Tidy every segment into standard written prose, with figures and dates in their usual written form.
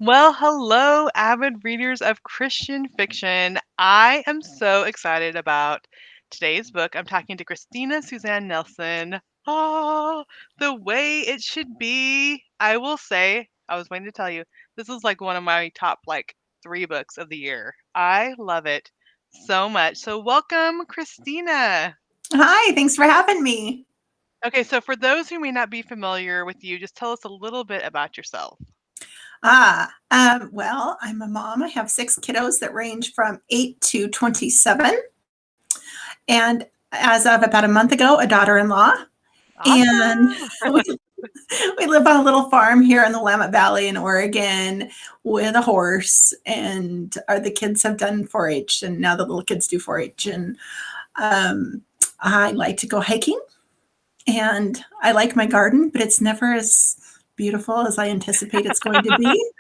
Well, hello, avid readers of Christian fiction. I am so excited about today's book. I'm talking to Christina Suzann Nelson. Oh, the way it should be. I will say, I was waiting to tell you, this is like one of my top three books of the year. I love it so much. So, welcome, Christina. Hi, thanks for having me. Okay, so for those who may not be familiar with you, just tell us a little bit about yourself. Well, I'm a mom. I have six kiddos that range from 8 to 27. And as of about a month ago, a daughter-in-law. And Awesome. we, we live on a little farm here in the Willamette Valley in Oregon with a horse. And the kids have done 4-H, and now the little kids do 4-H. And um, I like to go hiking, and I like my garden, but it's never as beautiful as I anticipate it's going to be.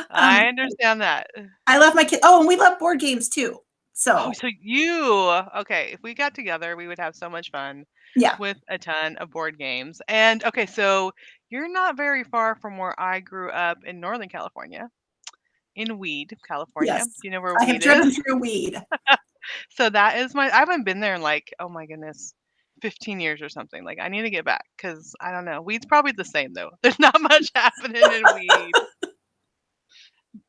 I um, understand that. I love my kids. Oh, and we love board games too. Oh, So so you okay, if we got together, we would have so much fun yeah, with a ton of board games. And okay, so you're not very far from where I grew up in Northern California, in Weed, California. Do yes, you know where I have Weed is? driven through weed. So that is I haven't been there in oh my goodness, 15 years or something. Like I need to get back because I don't know. Weed's probably the same though. There's not much happening in Weed.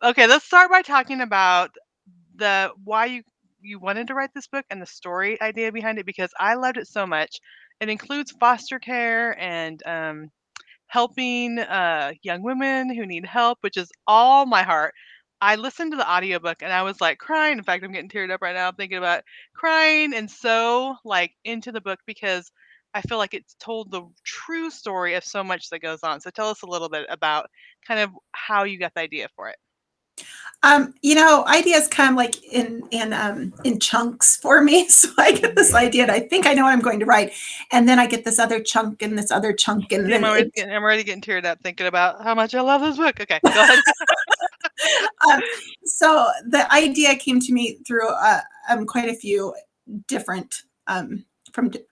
Okay, let's start by talking about the why you wanted to write this book and the story idea behind it because I loved it so much. It includes foster care and helping young women who need help, which is all my heart. I listened to the audiobook and I was like crying. In fact, I'm getting teared up right now thinking about crying and so into the book because I feel like it's told the true story of so much that goes on. So tell us a little bit about kind of how you got the idea for it. Ideas come like in chunks for me. So I get this Mhm. idea, and I think I know what I'm going to write, and then I get this other chunk and this other chunk, and See, then it. I'm already getting teared up thinking about how much I love this book. Okay, go ahead. Um, so the idea came to me through quite a few different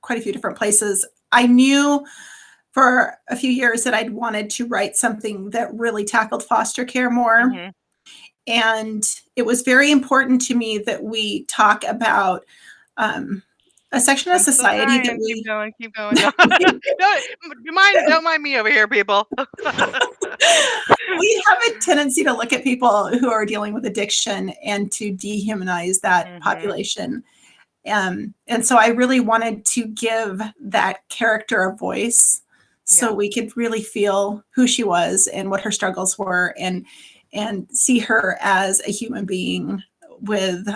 quite a few different places. I knew for a few years that I'd wanted to write something that really tackled foster care more. Mhm. And it was very important to me that we talk about um, a section of I'm still society that trying. Keep we going. Keep going. No, don't mind me over here, people. we have a tendency to look at people who are dealing with addiction and to dehumanize that Mhm. population. And so I really wanted to give that character a voice so Yeah. we could really feel who she was and what her struggles were, and see her as a human being with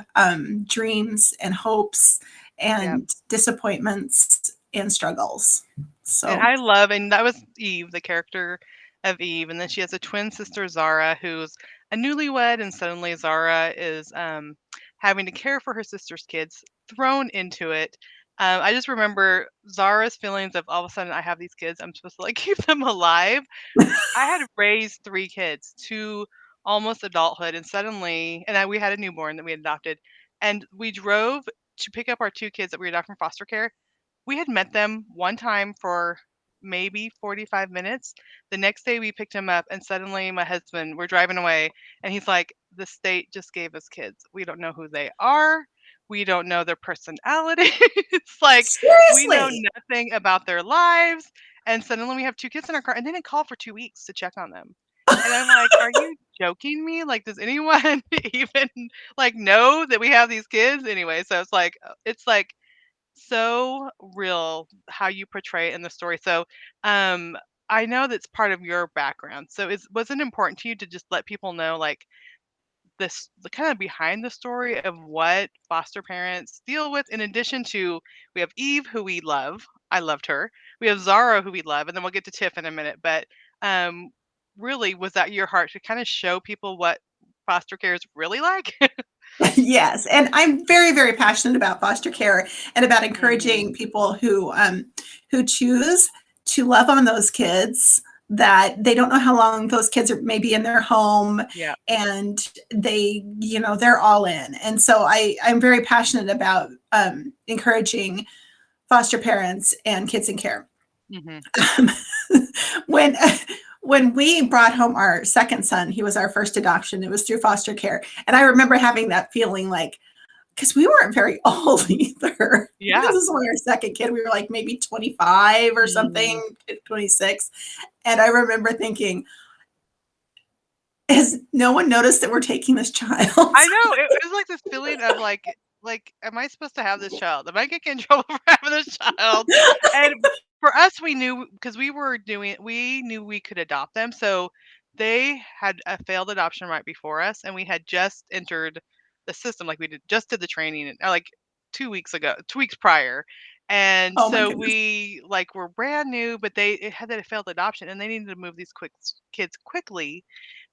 dreams and hopes Yeah. and disappointments and struggles. And So I love, and that was Eve, the character of Eve, and then she has a twin sister Zara, who's a newlywed, and suddenly Zara is having to care for her sister's kids, thrown into it. I just remember Zara's feelings of all of a sudden I have these kids, I'm supposed to keep them alive. I had raised 3 kids to almost adulthood, and suddenly we had a newborn that we had adopted, and we drove to pick up our 2 kids that we adopted from foster care. We had met them one time for maybe 45 minutes. The next day, we picked him up, and suddenly my husband we're driving away, and he's like, "The state just gave us kids. We don't know who they are. We don't know their personalities. We know seriously. nothing about their lives." And suddenly we have 2 kids in our car, and they didn't call for 2 weeks to check on them. And I'm like, "Are you joking me? Does anyone even, know that we have these kids?" Anyway, so it's so real how you portray it in the story. So, um, I know that's part of your background. So, was it important to you to just let people know, this the kind of behind the story of what foster parents deal with, in addition to we have Eve, who we love. I loved her. We have Zara, who we love, and then we'll get to Tiff in a minute. But um, really, was that your heart to kind of show people what foster care is really like? Yes, and I'm very, very passionate about foster care and about Hmm. encouraging people who choose to love on those kids, that they don't know how long those kids are maybe in their home, Yeah. and they're all in. And so I'm very passionate about encouraging foster parents and kids in care. Hmm. when when we brought home our second son, he was our first adoption. It was through foster care, and I remember having that feeling like because we weren't very old either. This Yeah. is when our second kid, we were like maybe 25 or Mm. something, 26. And I remember thinking, has no one noticed that we're taking this child? I know, it was like this feeling of like, am I supposed to have this child? Am I gonna get in trouble for having this child? And for us, we knew because we knew we could adopt them. So they had a failed adoption right before us, and we had just entered the system, like we did the training like 2 weeks ago, 2 weeks prior. And Oh my so goodness. we like were brand new, but they it had a failed adoption, and they needed to move these quick kids quickly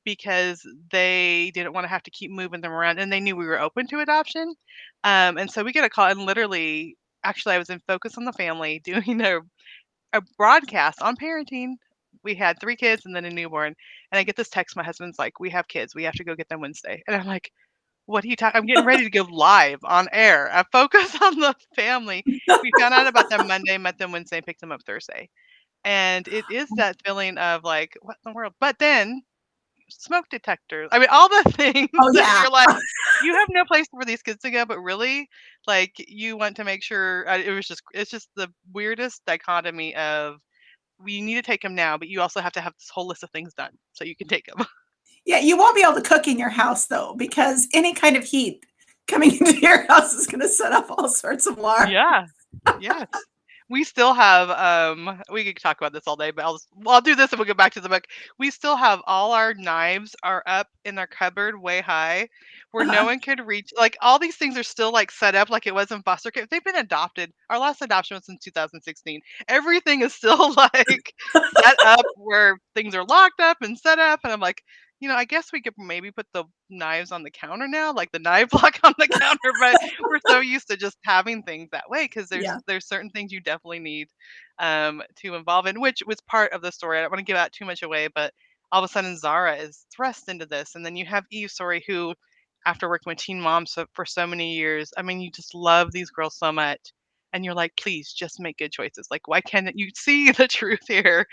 because they didn't want to have to keep moving them around and they knew we were open to adoption. And so we get a call and literally, actually, I was in Focus on the Family doing a broadcast on parenting. We had 3 kids and then a newborn. And I get this text. My husband's like, we have kids. We have to go get them Wednesday. And I'm like, what are you talking? I'm getting ready to go live on air. I Focus on the Family. We found out about them Monday, met them Wednesday, picked them up Thursday. And it is that feeling of like, what in the world? But then smoke detectors. I mean, all the things Oh that yeah. you're like, you have no place for these kids to go, but really, like, you want to make sure. It's just the weirdest dichotomy of we need to take them now, but you also have to have this whole list of things done so you can take them. Yeah, you won't be able to cook in your house though, because any kind of heat coming into your house is going to set off all sorts of alarms. Yeah. Yes. We still have, we could talk about this all day, but I'll do this and we'll go back to the book. We still have all our knives are up in our cupboard way high where no Uh-huh. one could reach. Like all these things are still like set up like it was in foster care. They've been adopted. Our last adoption was in 2016. Everything is still like set up where things are locked up and set up. And I'm like, I guess we could maybe put the knives on the counter now, like the knife block on the counter, but we're so used to just having things that way because there's Yeah. there's certain things you definitely need to involve in, which was part of the story. I don't want to give out too much away, but all of a sudden Zara is thrust into this, and then you have Eve Story, who, after working with teen moms for so many years, I mean, you just love these girls so much. And you're like, please just make good choices. Like, why can't you see the truth here?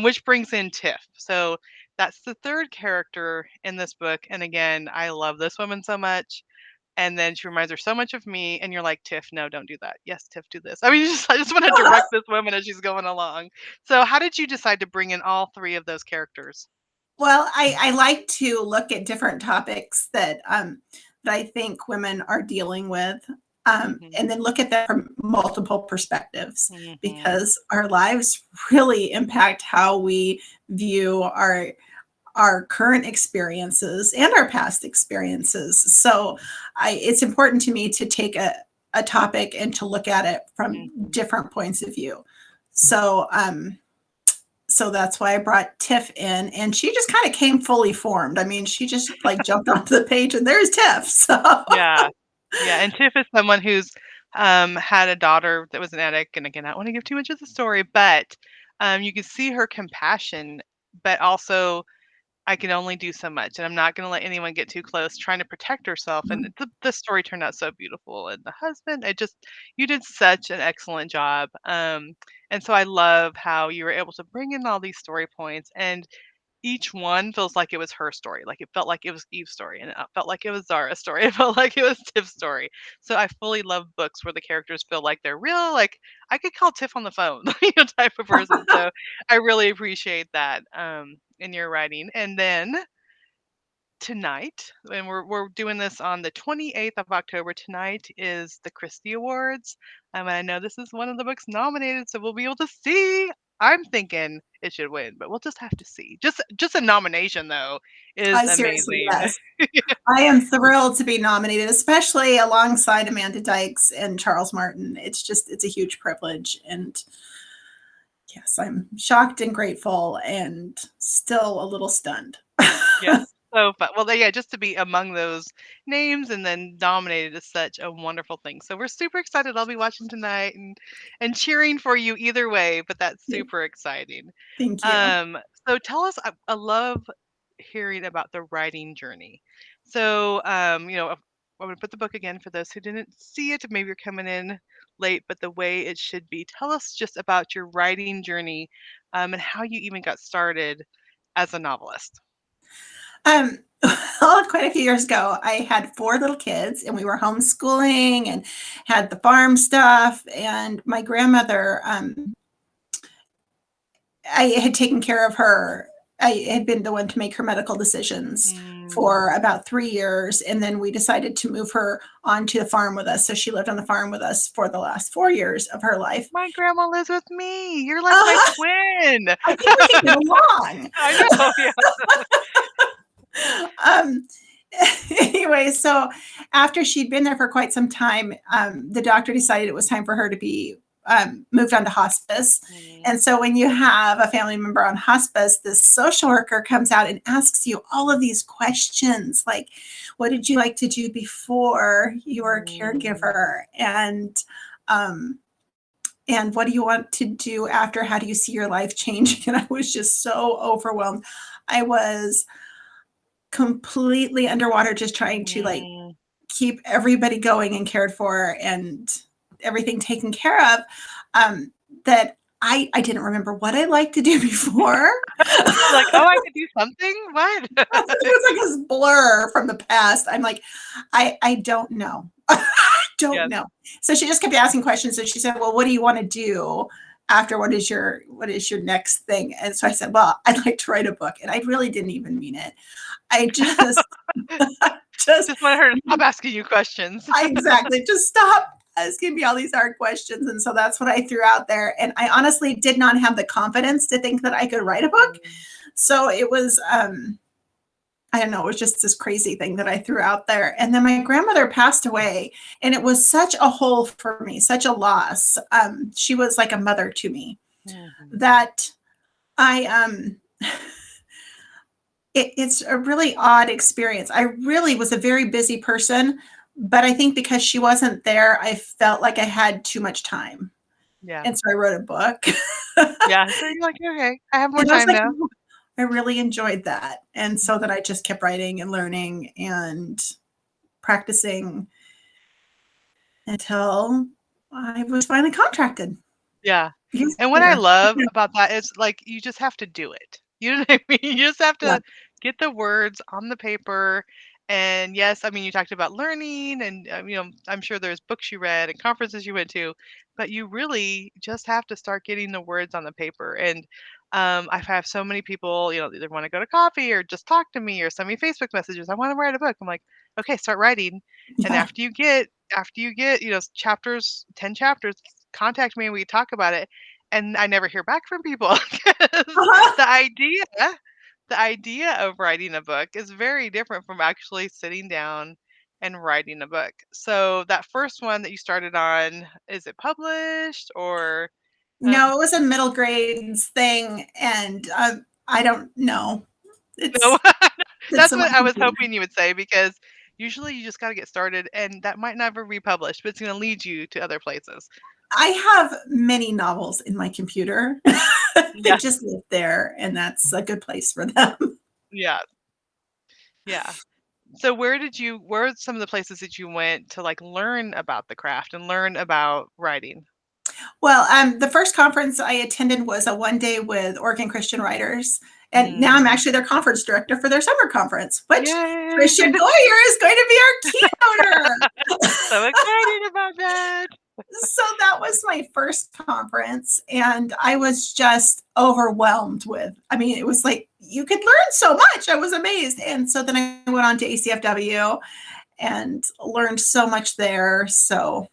Which brings in Tiff. So that's the third character in this book. And again, I love this woman so much, and then she reminds her so much of me, and you're like, "Tiff, no, don't do that. Yes, Tiff, do this." I mean, I just wanna direct this woman as she's going along. So how did you decide to bring in all 3 of those characters? Well, I like to look at different topics that I think women are dealing with, Mhm. and then look at them from multiple perspectives Mhm. because our lives really impact how we view our current experiences and our past experiences. So it's important to me to take a topic and to look at it from Mhm. different points of view. So so that's why I brought Tiff in, and she just kind of came fully formed. I mean, she just like jumped onto the page, and there's Tiff. So Yeah. Yeah, and Tiff is someone who's, had a daughter that was an addict, and again, I don't wanna give too much of the story, but, you can see her compassion, but also I can only do so much, and I'm not gonna let anyone get too close, trying to protect herself, and the story turned out so beautiful, and the husband, you did such an excellent job, and so I love how you were able to bring in all these story points, and each one feels like it was her story, like, it felt like it was Eve's story, and it felt like it was Zara's story, it felt like it was Tiff's story, so I fully love books where the characters feel like they're real, like, I could call Tiff on the phone, type of person, so I really appreciate that, in your writing, and then tonight, and we're doing this on the 28th of October. Tonight is the Christie Awards. And I know this is one of the books nominated, so we'll be able to see. I'm thinking it should win, but we'll just have to see. Just a nomination though is I seriously, amazing. yes, I am thrilled to be nominated, especially alongside Amanda Dykes and Charles Martin. It's a huge privilege, and yes, I'm shocked and grateful, and still a little stunned. Yeah, so fun. Well, yeah, just to be among those names and then nominated is such a wonderful thing. So we're super excited. I'll be watching tonight and cheering for you either way, but that's super exciting. Thank you. Um, so tell us, I love hearing about the writing journey. So, I'm going to put the book again for those who didn't see it. Maybe you're coming in late, but The Way It Should Be. Tell us just about your writing journey, and how you even got started as a novelist. Well, quite a few years ago, I had 4 little kids, and we were homeschooling and had the farm stuff. And my grandmother, I had taken care of her. I had been the one to make her medical decisions Mm. for about 3 years, and then we decided to move her onto the farm with us. So she lived on the farm with us for the last 4 years of her life. My grandma lives with me. You're like my Uh, twin. I think we can get along. I know. Yeah. um, anyway, so after she'd been there for quite some time, the doctor decided it was time for her to be moved on to hospice. Mm. And so when you have a family member on hospice, this social worker comes out and asks you all of these questions like, what did you like to do before you were a Mm. caregiver? Um, and what do you want to do after? How do you see your life changing? And I was just so overwhelmed. I was completely underwater just trying to like Mm. keep everybody going and cared for and everything taken care of, that I didn't remember what I liked to do before. You're like, oh, I could do something. What? It was like this blur from the past. I'm like, I don't know. Don't Yes. know. So she just kept asking questions, and she said, well, what do you want to do after? What is your next thing? And so I said, well, I'd like to write a book. And I really didn't even mean it. I just just Just want her to stop asking you questions. I exactly just stop asking me all these hard questions. And so that's what I threw out there. And I honestly did not have the confidence to think that I could write a book. Mm. So it was I don't know, it was just this crazy thing that I threw out there. And then my grandmother passed away, and it was such a hole for me, such a loss. She was like a mother to me Mhm. that I it's a really odd experience. I really was a very busy person, but I think because she wasn't there, I felt like I had too much time. Yeah. And so I wrote a book. Yeah. So you're like, okay, I have more And I was time like, now. "Ooh," I really enjoyed that. And so that I just kept writing and learning and practicing until I was finally contracted. Yeah. Years And what I later. love about that is like you just have to do it. You know what I mean? You just have Yeah. to get the words on the paper. And yes, I mean, you talked about learning and, I'm sure there's books you read and conferences you went to, but you really just have to start getting the words on the paper. And I've had so many people, either want to go to coffee or just talk to me or send me Facebook messages. I want to write a book. I'm like, okay, start writing. And Yeah. after you get, chapters, 10 chapters, contact me and we talk about it. And I never hear back from people because Uh-huh. the idea the idea of writing a book is very different from actually sitting down and writing a book. So that first one that you started on, is it published or No, it was a middle grades thing, and I don't know. no? It's That's on my what I was computer. hoping you would say because usually you just got to get started and that might never be published, but it's going to lead you to other places. I have many novels in my computer. They Yeah. just live there, and that's a good place for them. Yeah. Yeah. So where are some of the places that you went to like learn about the craft and learn about writing? Well, the first conference I attended was a one day with Oregon Christian writers. And now I'm Mm. actually their conference director for their summer conference, which Yay! Tricia Goyer is going to be our keynoter. So excited about that. So that was my first conference, and I was just overwhelmed with. I mean, it was like you could learn so much. I was amazed. And so then I went on to ACFW and learned so much there. So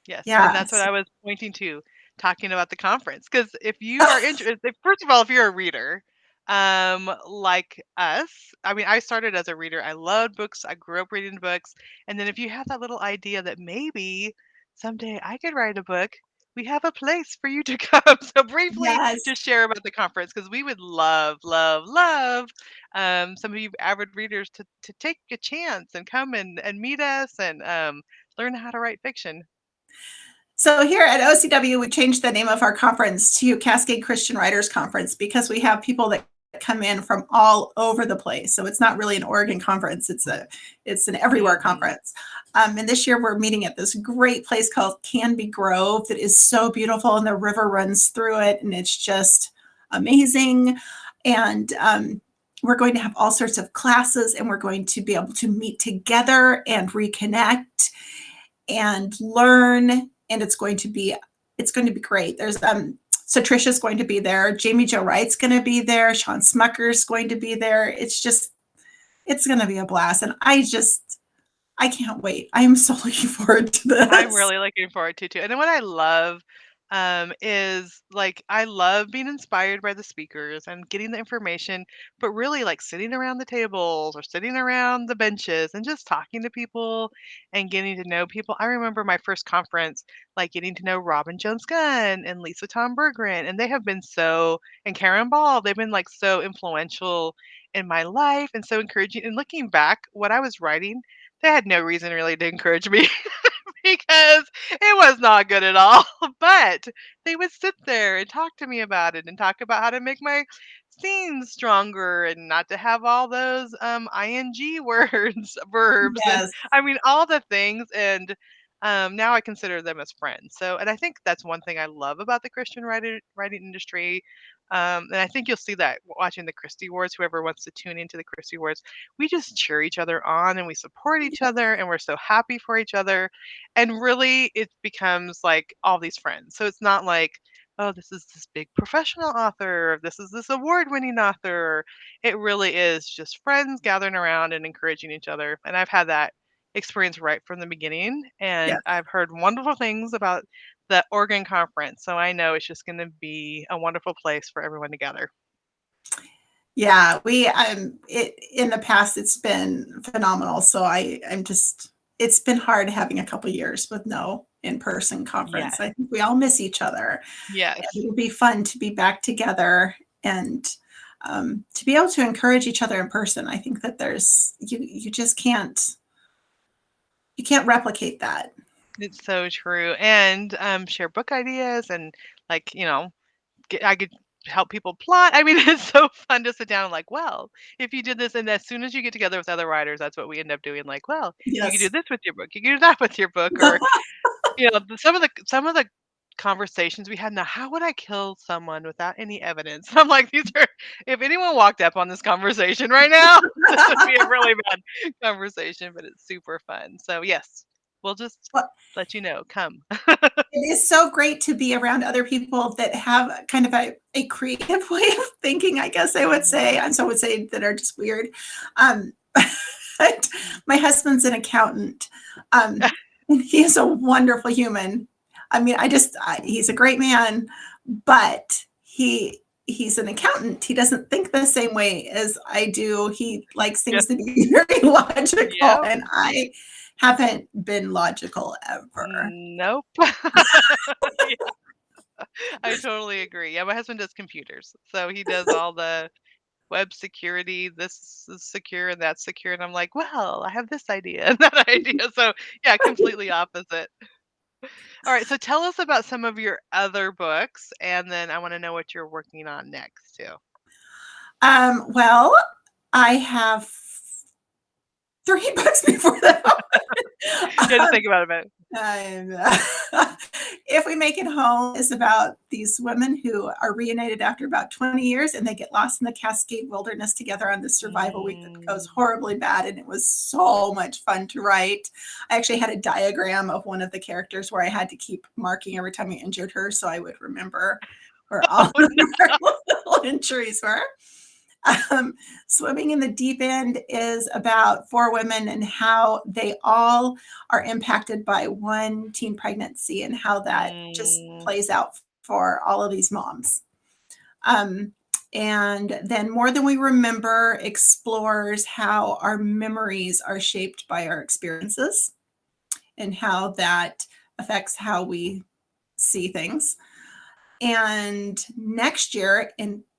Yes, and that's what yes. I was pointing to, talking about the conference. Because if you are interested, first of all, if you're a reader, like us, I mean, I started as a reader. I loved books. I grew up reading books. And then if you have that little idea that maybe someday I could write a book, we have a place for you to come. So briefly, Yes. just share about the conference because we would love, love, love some of you avid readers to take a chance and come and meet us and learn how to write fiction. So here at OCW, we changed the name of our conference to Cascade Christian Writers Conference because we have people that come in from all over the place. So it's not really an Oregon conference. It's an everywhere conference. And this year we're meeting at this great place called Canby Grove that is so beautiful, and the river runs through it, and it's just amazing. And we're going to have all sorts of classes, and we're going to be able to meet together and reconnect and learn. And it's going to be great. There's so Trisha's going to be there. Jamie Jo Wright's going to be there. Sean Smucker's going to be there. It's going to be a blast. And I can't wait. I am so looking forward to this. I'm really looking forward to it too. And then what I love is like I love being inspired by the speakers and getting the information, but really like sitting around the tables or sitting around the benches and just talking to people and getting to know people. I remember my first conference, like getting to know Robin Jones Gunn and Lisa Tom Berggren, and they have been and Karen Ball, they've been like so influential in my life and so encouraging. And looking back, what I was writing, they had no reason really to encourage me because it was not good at all. But they would sit there and talk to me about it and talk about how to make my scenes stronger and not to have all those ing words, verbs, and Yes. I mean all the things. And now I consider them as friends. So, and I think that's one thing I love about the Christian writing industry. And I think you'll see that watching the Christie Awards. Whoever wants to tune into the Christie Awards, we just cheer each other on and we support each other and we're so happy for each other. And really, it becomes like all these friends. So it's not like, oh, this is this big professional author, or this is this award winning author. It really is just friends gathering around and encouraging each other. And I've had that experience right from the beginning. And Yes. I've heard wonderful things about the Oregon conference. So I know it's just going to be a wonderful place for everyone to gather. Yeah, we in the past it's been phenomenal. So it's been hard having a couple years with no in-person conference. Yes. I think we all miss each other. Yes. It'll be fun to be back together and to be able to encourage each other in person. I think that you just can't replicate that. It's so true. And share book ideas and like, I could help people plot. I mean, it's so fun to sit down and like, well, if you did this, and as soon as you get together with other writers, that's what we end up doing. Like, well, you could do Yes. this with your book, you could do that with your book, or some of the conversations we had. Now, how would I kill someone without any evidence? I'm like, if anyone walked up on this conversation right now, this would be a really bad conversation, but it's super fun. So yes, we'll just Well, let you know. Come. it is so great to be around other people that have kind of a creative way of thinking, I guess I would say. And some would say that are just weird. But my husband's an accountant. And he is a wonderful human. I mean, he's a great man, but he's an accountant. He doesn't think the same way as I do. He likes things to be very logical, Yep. and I haven't been logical ever. Nope. I totally agree. Yeah, my husband does computers. So he does all the web security. This is secure and that's secure. And I'm like, well, I have this idea and that idea. So yeah, completely opposite. All right. So tell us about some of your other books. And then I want to know what you're working on next too. Well, I have 3 books before that. You had to think about it a bit. If We Make It Home is about these women who are reunited after about 20 years, and they get lost in the Cascade wilderness together on this survival week that goes horribly bad. And it was so much fun to write. I actually had a diagram of one of the characters where I had to keep marking every time I injured her so I would remember where all her little injuries were. Swimming in the Deep End is about 4 women and how they all are impacted by one teen pregnancy and how that just plays out for all of these moms. And then More Than We Remember explores how our memories are shaped by our experiences and how that affects how we see things. And next year,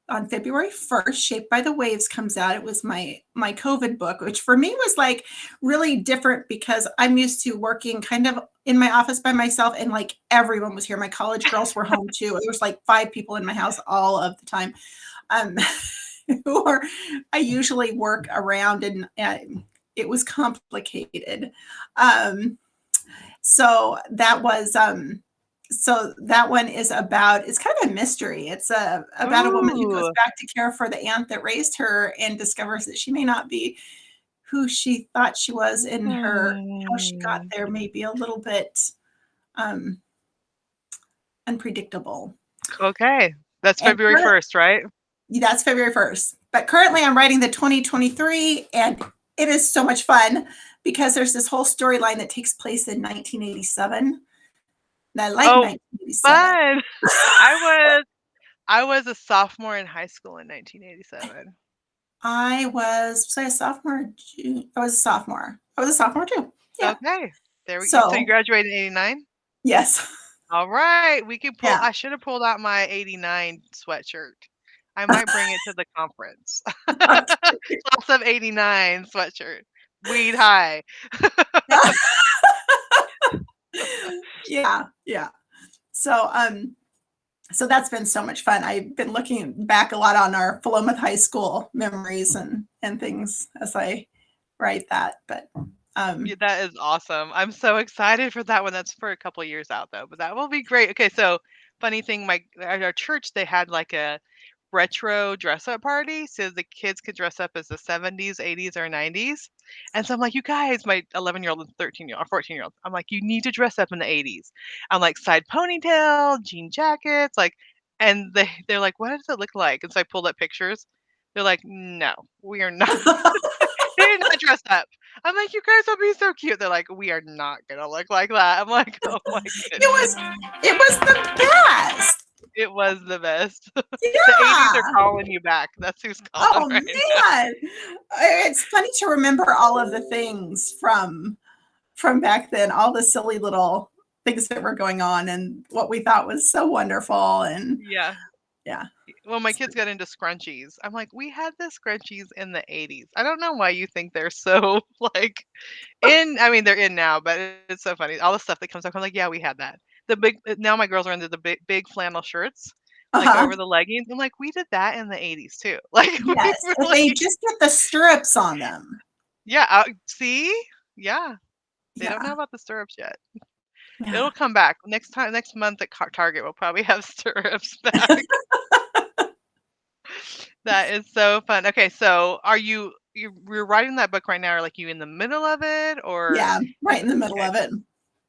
on February 1st, Shaped by the Waves comes out. It was my COVID book, which for me was like really different because I'm used to working kind of in my office by myself, and like everyone was here. My college girls were home too. There was like 5 people in my house all of the time. who I usually work around, and it was complicated. Um, so that was so that one is about, it's kind of a mystery. It's about a woman who goes Ooh. back to care for the aunt that raised her and discovers that she may not be who she thought she was, and her how she got Hmm. there may be a little bit um, unpredictable. Okay. That's And February 1st, right? that's February 1st. But currently I'm writing the 2023, and it is so much fun because there's this whole storyline that takes place in 1987. And I like Oh, 1987. fun. I was I was a sophomore in high school in 1987. Was I a sophomore? I was a sophomore. I was a sophomore too. Yeah. Okay. So you So, graduated in 89? yes. All right. We can pull Yeah. I should have pulled out my 89 sweatshirt. I might bring it to the conference. Class of 89 sweatshirt. Weed high. Yeah. Yeah. So, so that's been so much fun. I've been looking back a lot on our Philomath High School memories and things as I write that. But Yeah, that is awesome. I'm so excited for that one. That's for a couple years out though, but that will be great. Okay, so funny thing, my at our church they had like a retro dress up party, so the kids could dress up as the 70s, 80s, or 90s. And so I'm like, you guys, my 11-year-old and 13-year-old or 14-year-old, I'm like, you need to dress up in the 80s. I'm like side ponytail, jean jackets, like, and they're like, what does it look like? And so I pulled up pictures. They're like, no, we are not. They did not dress up. I'm like, "You guys will be so cute." They're like, "We are not gonna look like that." I'm like, "Oh my goodness." it was the best. It was the best. The '80s are Yeah. calling you back. That's who's calling Oh right now. man. It's funny to remember all of the things from back then, all the silly little things that were going on and what we thought was so wonderful. And Yeah. yeah. Well, my kids got into scrunchies. I'm like, "We had the scrunchies in the '80s." I don't know why you think they're so, like, I mean, they're in now, but it's so funny. All the stuff that comes up, I'm like, "Yeah, we had that." The big now my girls are into the big flannel shirts, like, Uh-huh. over the leggings. I'm like, "We did that in the '80s too." Like, we Yes. If they really just get the stirrups on them. Yeah, see? Yeah, they don't know Yeah. about the stirrups yet. Yeah. It'll come back. Next month at Target, we'll probably have stirrups back. That is so fun. Okay, so you're writing that book right now, or, like, you in the middle of it, or Yeah. is Right in the middle okay. of it.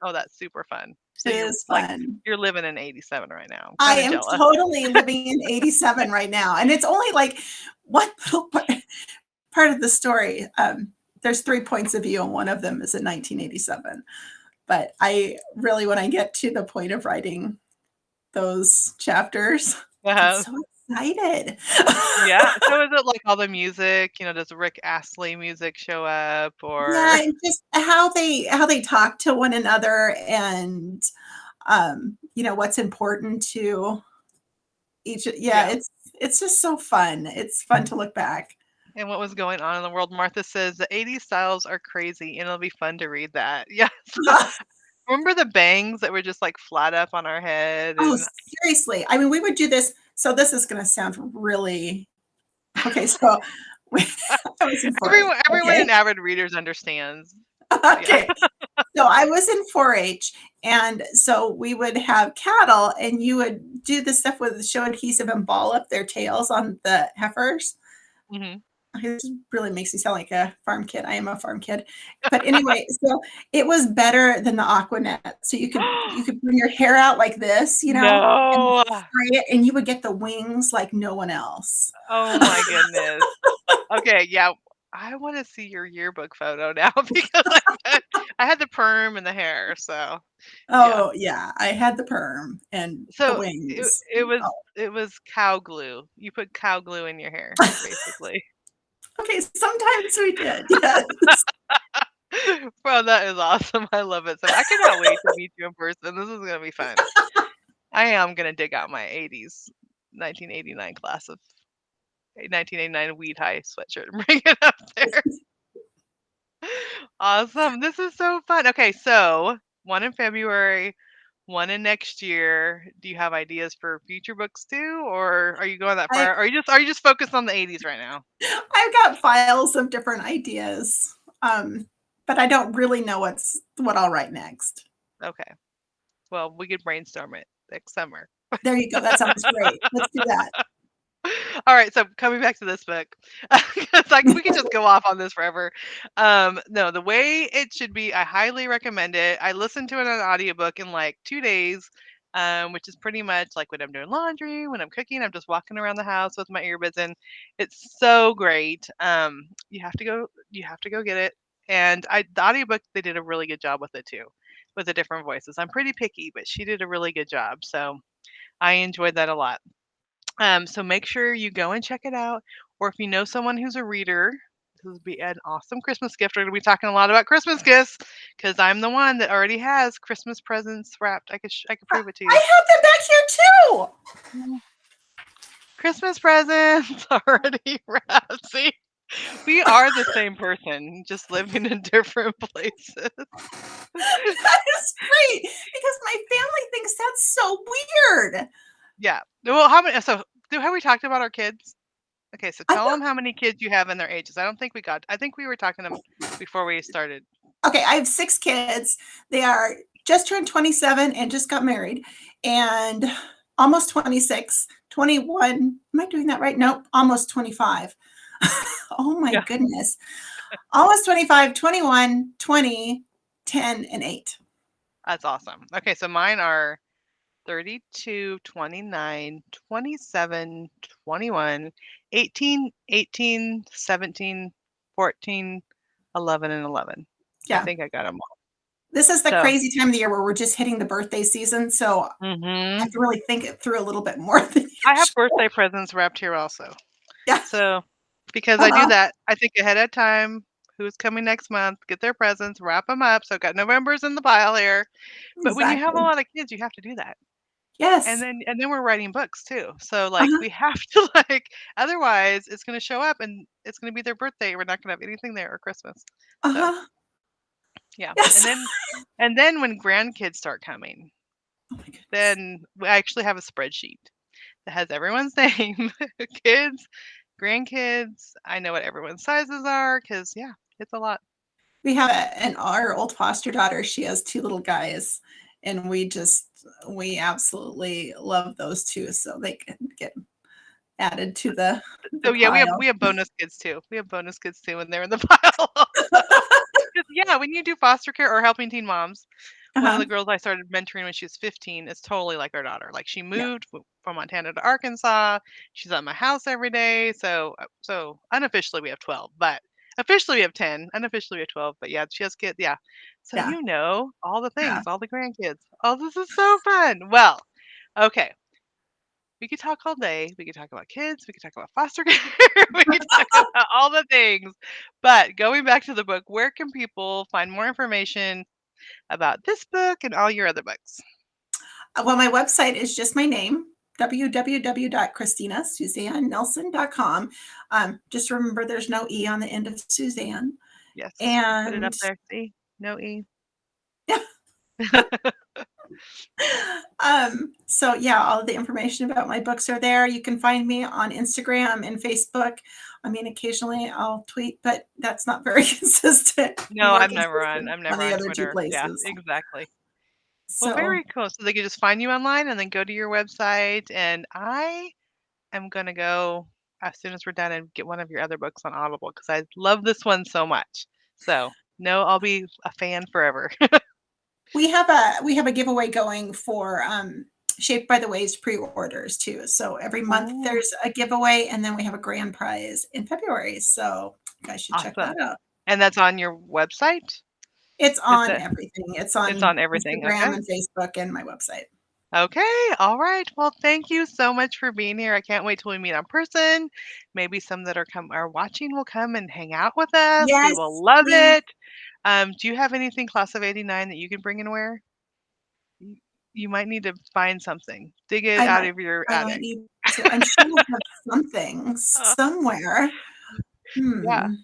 Oh, that's super fun. So It you're, is like, fun. you're living in '87 right now. I'm I kinda am jealous. totally living in 87 right now. And it's only like one little part of the story. There's 3 points of view, and one of them is in 1987. But I really, when I get to the point of writing those chapters, I get Uh-huh. so excited. Yeah. So is it, like, all the music? Does Rick Astley music show up, Yeah, or and just how they talk to one another, and what's important to each. Yeah, Yeah. it's just so fun. It's fun to look back. And what was going on in the world. Martha says the '80s styles are crazy, and it'll be fun to read that. Yes. Remember the bangs that were just, like, flat up on our head Oh, and seriously. I mean, we would do this. So this is going to sound really okay. So we, I was in 4-H. everyone Okay. in Avid Readers understands. Yeah. Okay. So I was in 4-H, and so we would have cattle, and you would do the stuff with show adhesive and ball up their tails on the heifers. Mhm. This really makes me sound like a farm kid. I am a farm kid. But anyway, so it was better than the Aquanet. So you could bring your hair out like this, and No. spray it, and you would get the wings like no one else. Oh my goodness. Okay, yeah. I wanna see your yearbook photo now because I had the perm and the hair, so yeah. Oh, yeah, I had the perm and the So it wings. it was Oh. it was cow glue. You put cow glue in your hair, basically. Okay, sometimes we did, yes. Bro, that is awesome. I love it so I cannot wait to meet you in person. This is gonna be fun. I am gonna dig out my '80s 1989 class of 1989 Weed High sweatshirt and bring it up there. Awesome. This is so fun. Okay, so one in February, one in next year. Do you have ideas for future books too, or are you going that I far? Or are you just focused on the 80s right now? I've got files of different ideas, but I don't really know what I'll write next. Okay. Well, we could brainstorm it next summer. There you go. That sounds great. Let's do that. All right, so coming back to this book, 'cause like we could just go off on this forever. No, the way it should be, I highly recommend it. I listened to it on an audiobook in like 2 days, which is pretty much like when I'm doing laundry, when I'm cooking, I'm just walking around the house with my earbuds in. It's so great. You have to go get it. And the audiobook, they did a really good job with it too, with the different voices. I'm pretty picky, but she did a really good job. So I enjoyed that a lot. So make sure you go and check it out. Or if you know someone who's a reader, this would be an awesome Christmas gift. We're going to be talking a lot about Christmas gifts because I'm the one that already has Christmas presents wrapped. I could prove it to I you. have them back here too. Mm, Christmas presents already wrapped. See, we are the same person, just living in different places. That is great because my family thinks that's so weird. Yeah. Well, how many? So, have we talked about our kids? Okay, so I tell them thought, how many kids you have and their ages. I don't think we got. I think we were talking them before we started. okay, I have 6 kids. They are just turned 27 and just got married, and almost 26, 21. Am I doing that right? Nope, almost 25. Oh my Yeah, goodness. Almost 25, 21, 20, 10, and 8. that's awesome. Okay, so mine are 32, 29, 27, 21, 18, 18, 17, 14, 11, and 11. I Yeah. think I got them all. This is the So, crazy time of the year where we're just hitting the birthday season, so I hmm have to really think it through a little bit more than I have usual. birthday presents wrapped here also. Yeah. So, because I do Uh-huh. that, I think ahead of time. Who's coming next month? Get their presents, wrap them up. So I've got November's in the pile here. But when you have a Exactly. lot of kids, you have to do that. And Yes. then we're writing books too. So like Uh-huh. we have to like otherwise it's gonna show up and it's gonna be their birthday. We're not gonna have anything there or Christmas. So Uh-huh. yeah. Yes. And then when grandkids start coming, Oh my goodness. then I actually have a spreadsheet that has everyone's name, kids, grandkids. I know what everyone's sizes are because yeah, it's a lot. We have our old foster daughter, she has 2 little guys, and we absolutely love those 2, so they can get added to the So yeah, we have pile. we have bonus kids too. We have bonus kids too when they're in the pile also. 'Cause, yeah, when you do foster care or helping teen moms, one of Uh-huh. the girls I started mentoring when she was 15 is totally like our daughter. Like she Yeah. moved from Montana to Arkansas. She's at my house every day. So unofficially we have 12, but officially we have 10. Unofficially we have 12. But yeah, she has kids. Yeah. So Yeah. you know all the Yeah. things, all the grandkids. Oh, this is so fun. Well, okay. We could talk all day. We could talk about kids. We could talk about foster care. We could talk about all the things. But going back to the book, where can people find more information about this book and all your other books? Well, my website is just my name, www.christinasuzannelson.com. Just remember there's no E on the end of Suzanne. Yes, put it And up there. See, no E. yeah, so yeah, all of the information about my books are there. You can find me on Instagram and Facebook. I mean, occasionally I'll tweet, but that's not very consistent. No, More I'm never on. consistent I'm on never the on other 2 Twitter. Yeah, places. exactly. Well, So very cool. So they can just find you online and then go to your website. And I am gonna go as soon as we're done and get one of your other books on Audible because I love this one so much. So no, I'll be a fan forever. we have a giveaway going for Shaped by the Waves pre-orders too. So every month Ooh, there's a giveaway, and then we have a grand prize in February. So you guys should check awesome. that out. And that's on your website? It's It's on a everything. It's it's on on everything. Instagram Okay. and Facebook and my website. Okay. All right. Well, thank you so much for being here. I can't wait till we meet in person. Maybe some that are watching will come and hang out with us. We Yes, will love please. it. Do you have anything class of 89 that you can bring and wear? You you might need to find something. Dig it I out might of your I might attic. need to. I'm sure I have something Uh, somewhere. yeah, Hmm.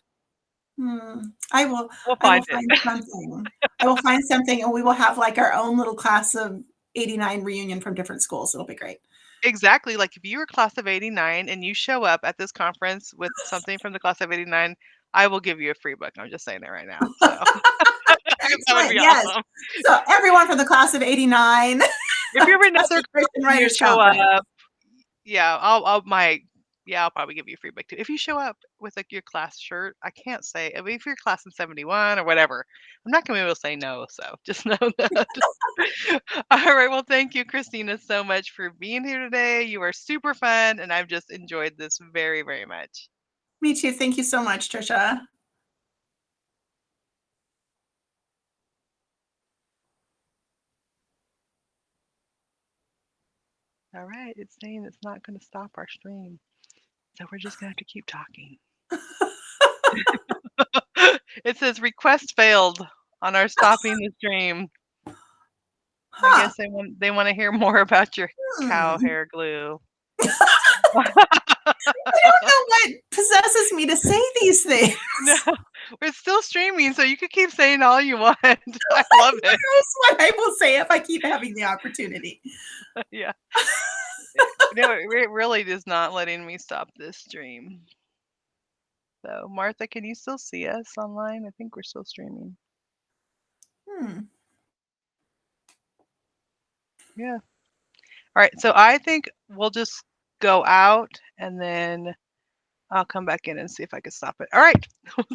Hmm. I will we'll I will find it. find something. I will find something, and we will have like our own little class of 89 reunion from different schools. It'll be great. Exactly. Like if you were class of 89 and you show up at this conference with something from the class of 89, I will give you a free book. I'm just saying it right now. So that would Excellent. be Yes. awesome. So everyone from the class of 89, If you're in another Cascade group Christian and you Writers show Conference. up, yeah, I'll probably give you a free book too. If you show up with like your class shirt, I can't say. I mean, if you're class in 71 or whatever, I'm not gonna be able to say no. So just know that. All right. Well, thank you, Christina, so much for being here today. You are super fun, and I've just enjoyed this very, very much. Me too. Thank you so much, Trisha. All right. It's saying it's not going to stop our stream. So we're just going to have to keep talking. It says request failed on our stopping the stream. I Huh. guess they want to hear more about your cow Hmm. hair glue. I don't know what possesses me to say these things. No, we're still streaming, so you could keep saying all you want. I love it. That's what I will say if I keep having the opportunity. Yeah. No, it really is not letting me stop this stream. So, Martha, can you still see us online? I think we're still streaming. Yeah. All right. So I think we'll just go out and then I'll come back in and see if I can stop it. All right.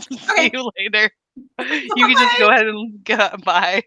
See Okay. you later. You can just go ahead and bye.